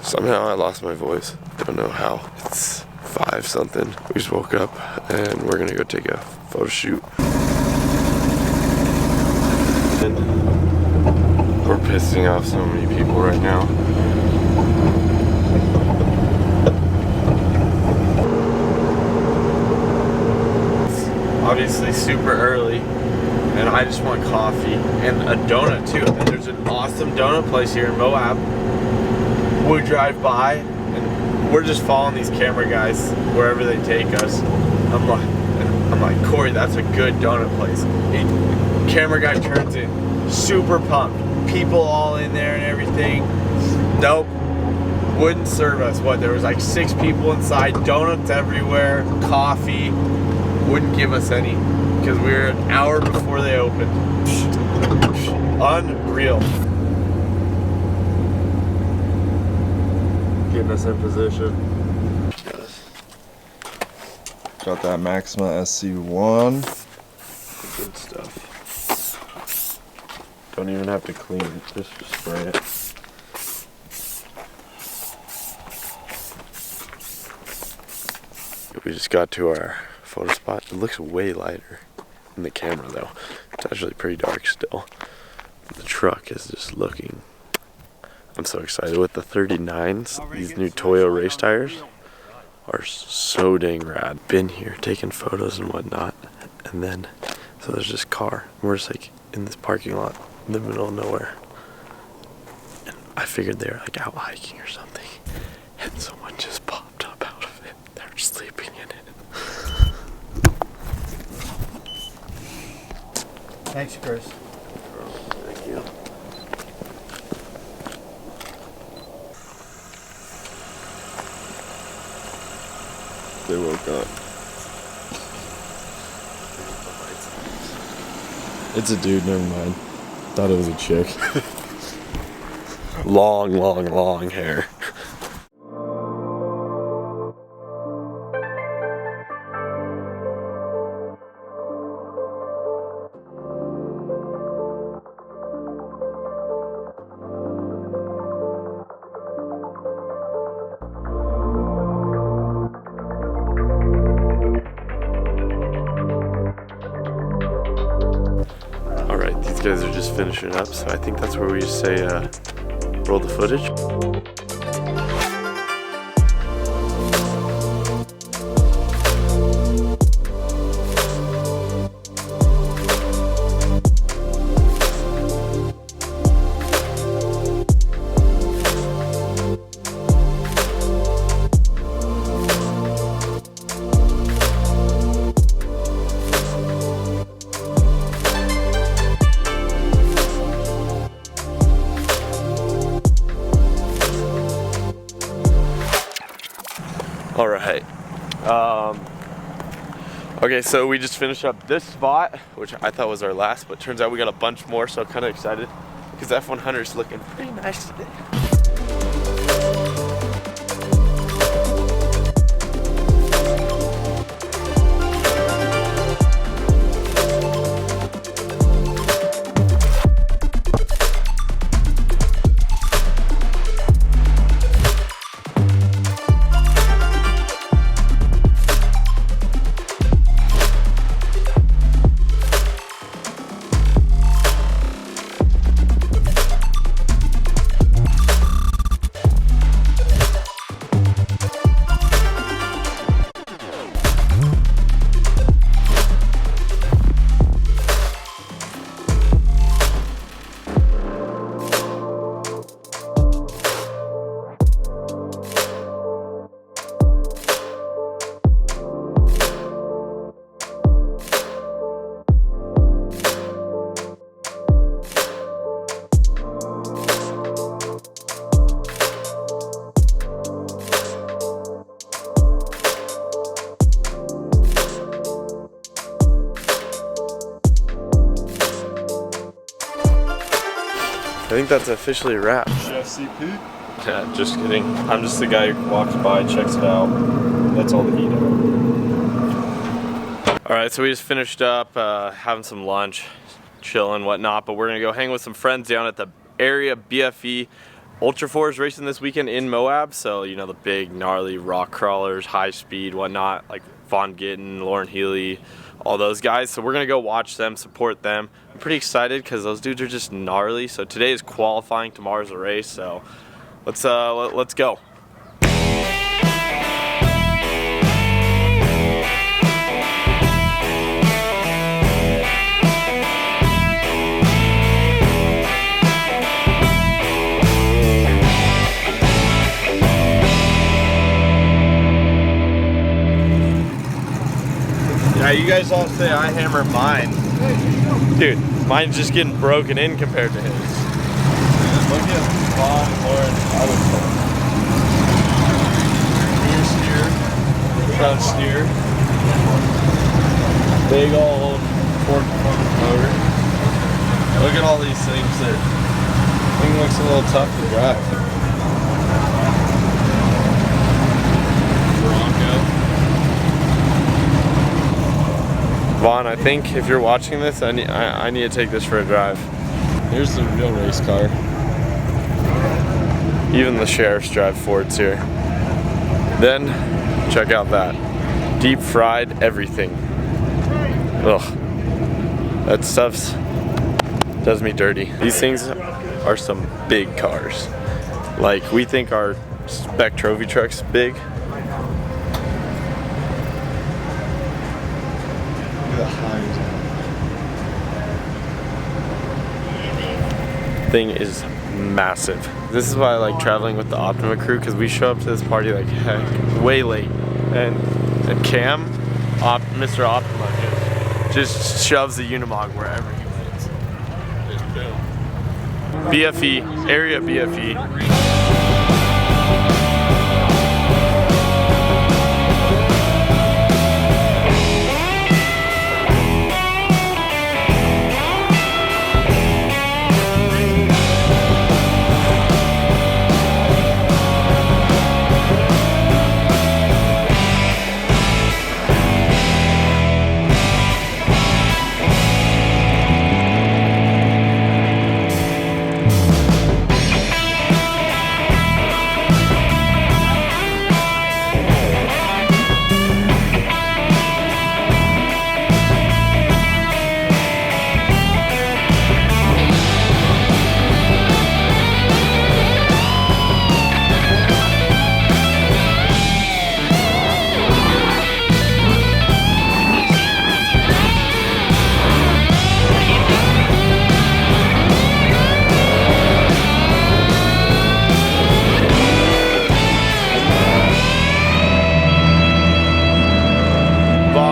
Somehow I lost my voice. Don't know how. It's 5 something. We just woke up and we're gonna go take a photo shoot. And we're pissing off so many people right now. It's obviously super early and I just want coffee and a donut too. And there's an awesome donut place here in Moab. We drive by and we're just following these camera guys wherever they take us. I'm like, Corey, that's a good donut place. Camera guy turns in, super pumped. People all in there and everything. Nope, wouldn't serve us. What, there was like 6 people inside, donuts everywhere, coffee, wouldn't give us any because we were an hour before they opened. Unreal. Getting us in position. Got that Maxima SC1. Good stuff. Don't even have to clean it, just spray it. We just got to our photo spot. It looks way lighter in the camera though. It's actually pretty dark still. The truck is just looking. I'm so excited with the 39s. These new Toyo race tires are so dang rad. Been here taking photos and whatnot, and then so there's this car. We're just like in this parking lot in the middle of nowhere, and I figured they were like out hiking or something, and someone just popped up out of it. They're sleeping in it. Thanks, Chris. Thank you. They woke up. It's a dude, never mind. Thought it was a chick. Long hair. These guys are just finishing up, so I think that's where we just say roll the footage. All right. Okay, so we just finished up this spot, which I thought was our last, but turns out we got a bunch more, so I'm kind of excited because F100 is looking pretty nice today. I think that's officially a wrap. Chef CP? Yeah, just kidding. I'm just the guy who walks by, checks it out. That's all that he does. Alright, so we just finished up having some lunch, chilling, whatnot, but we're gonna go hang with some friends down at the area BFE Ultra 4 is racing this weekend in Moab, so you know the big gnarly rock crawlers, high speed, whatnot, like Von Gittin, Lauren Healy, all those guys. So we're gonna go watch them, support them. I'm pretty excited because those dudes are just gnarly. So today is qualifying, tomorrow's a race. So let's go. Yeah, you guys all say I hammer mine. Dude, mine's just getting broken in compared to his. Look at Vaughn and Lauren's other car. Rear steer, front steer. Big old 4-performance motor. Look at all these things that thing looks a little tough to drive. Vaughn, I think if you're watching this, I need to take this for a drive. Here's the real race car. Even the sheriffs drive Fords here. Then, check out that. Deep fried everything. Ugh. That stuff's does me dirty. These things are some big cars. Like, we think our spec trophy truck's big. Thing is massive. This is why I like traveling with the Optima crew, because we show up to this party like heck, way late, and Cam, Mr. Optima, just shoves the Unimog wherever he lands. Just boom. BFE, area BFE.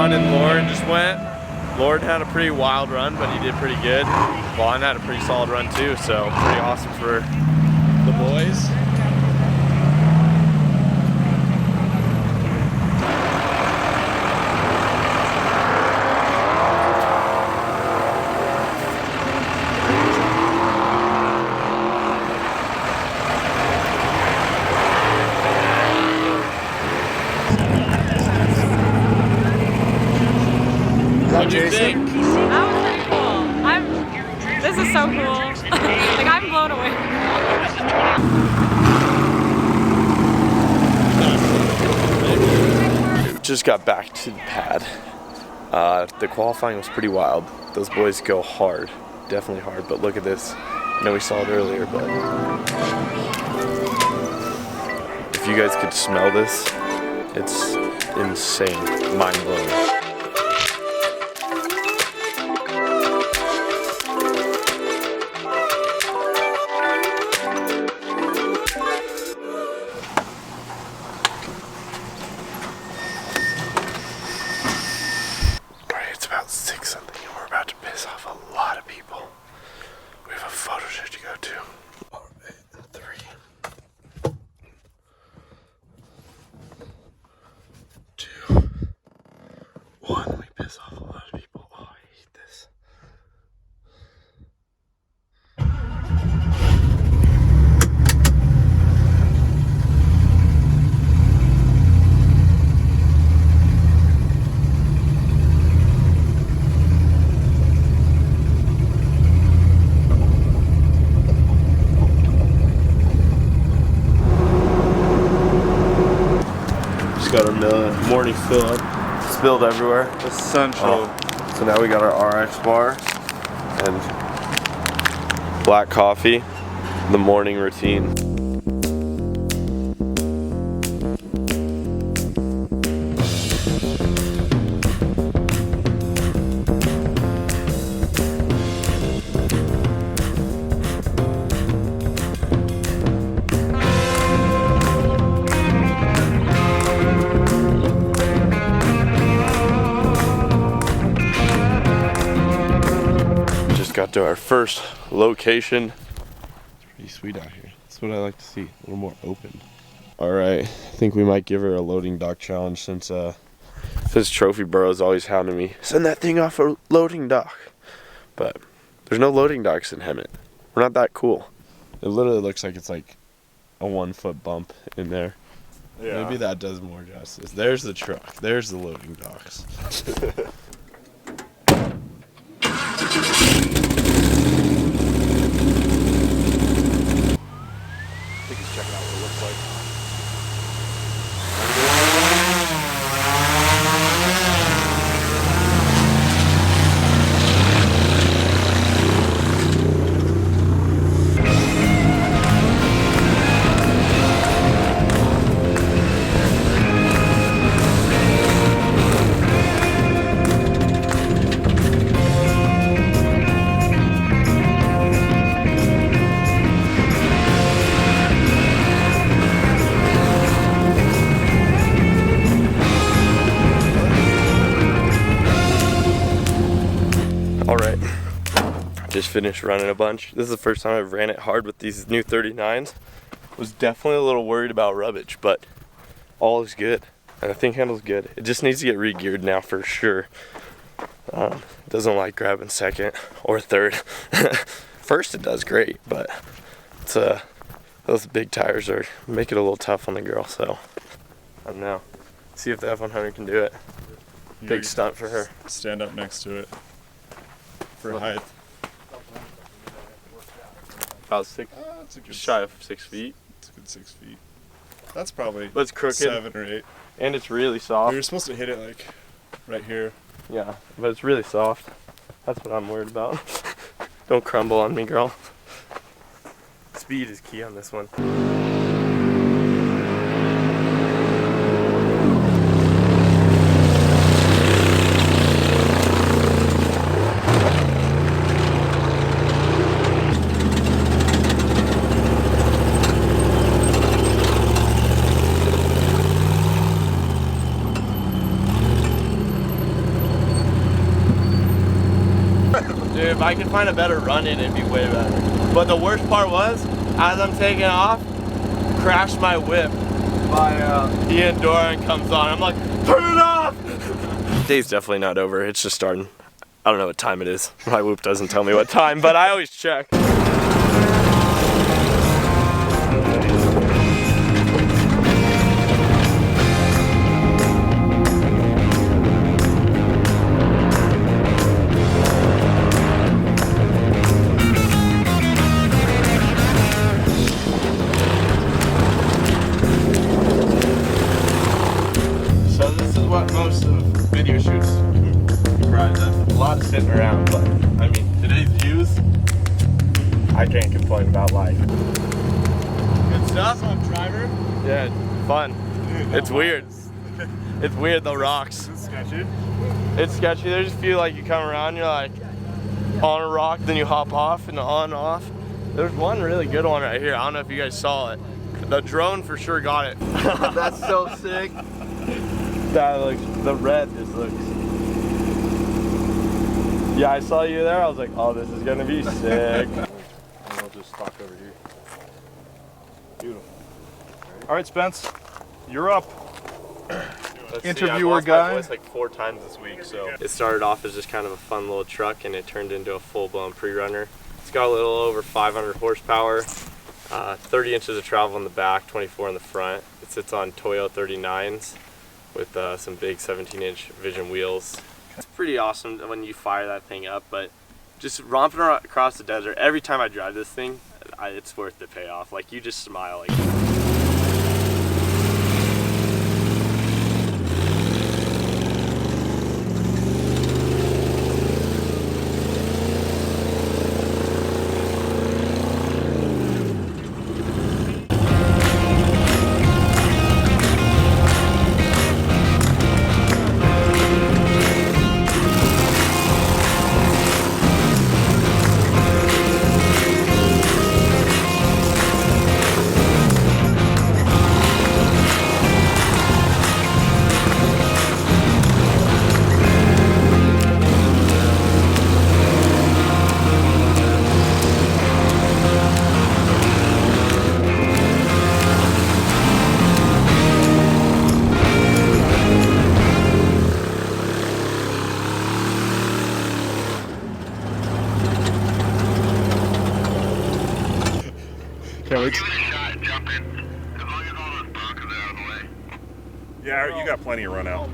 And Lauren just went. Lauren had a pretty wild run, but he did pretty good. Vaughn had a pretty solid run too, so pretty awesome for the boys. What'd you think? That was pretty cool. This is so cool. Like, I'm blown away. Just got back to the pad. The qualifying was pretty wild. Those boys go hard, definitely hard. But look at this. I know we saw it earlier, but if you guys could smell this, it's insane, mind blowing. It's about 6 something and we're about to piss off a lot of people. We have a photo shoot to go to. 3, 2, 1. We piss off a lot of people. Oh, I hate this. got our morning fill up. Spilled everywhere. Essential. So now we got our RX bar and black coffee, the morning routine. Got to our first location. It's pretty sweet out here. That's what I like to see. A little more open. All right, I think we might give her a loading dock challenge since Trophy Burrow's always hounding me. Send that thing off a loading dock. But there's no loading docks in Hemet. We're not that cool. It literally looks like it's like a 1 foot bump in there. Yeah. Maybe that does more justice. There's the truck. There's the loading docks. Alright, just finished running a bunch. This is the first time I've ran it hard with these new 39s. Was definitely a little worried about rubbish, but all is good. And the thing handles good. It just needs to get re-geared now for sure. Doesn't like grabbing second or third. First it does great, but it's those big tires are make it a little tough on the girl, so I don't know. See if the F100 can do it. Big stunt for her. Stand up next to it. For height. About just shy of 6 feet. It's a good 6 feet. That's probably but it's crooked. 7 or 8. And it's really soft. You're supposed to hit it like right here. Yeah, but it's really soft. That's what I'm worried about. Don't crumble on me, girl. Speed is key on this one. Dude, if I could find a better run in, it'd be way better. But the worst part was, as I'm taking off, crashed my whip by Ian Doran comes on. I'm like, turn it off! Day's definitely not over, it's just starting. I don't know what time it is. My whoop doesn't tell me what time, but I always check. Most of video shoots comprise of. A lot of sitting around, but I mean, today's views, I can't complain about life. Good stuff. On driver? Yeah, fun. Dude, it's weird. It's weird, the rocks. It's sketchy. It's sketchy. There's a few like you come around, you're like on a rock, then you hop off and on off. There's one really good one right here. I don't know if you guys saw it. The drone for sure got it. That's so sick. That looks, the red just looks. Yeah, I saw you there. I was like, oh, this is gonna be sick. And we'll just talk over here. Beautiful. All right, Spence, you're up. Interviewer I've lost guy. my voice like 4 times this week, so it started off as just kind of a fun little truck, and it turned into a full-blown pre-runner. It's got a little over 500 horsepower, 30 inches of travel in the back, 24 in the front. It sits on Toyo 39s with some big 17-inch Vision wheels. It's pretty awesome when you fire that thing up, but just romping across the desert, every time I drive this thing, it's worth the payoff. Like, you just smile like. it's. Give it a shot, jump in. As long as all those bunkers are out of the way. Yeah, you got plenty of run out.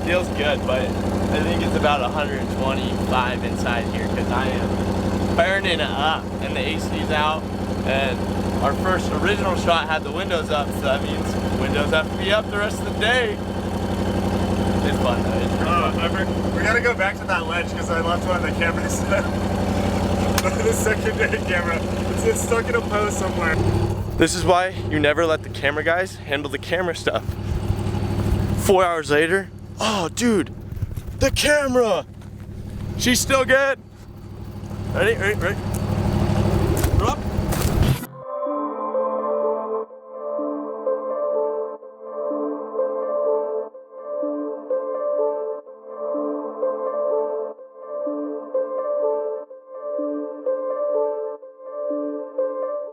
Feels good, but I think it's about 125 inside here because I am burning it up and the AC's out. And our first original shot had the windows up, so that means windows have to be up the rest of the day. It's fun though. It's pretty fun. We gotta go back to that ledge because I left one of the cameras. The secondary camera. It's stuck in a post somewhere. This is why you never let the camera guys handle the camera stuff. 4 hours later, oh dude, the camera! She's still good. Ready?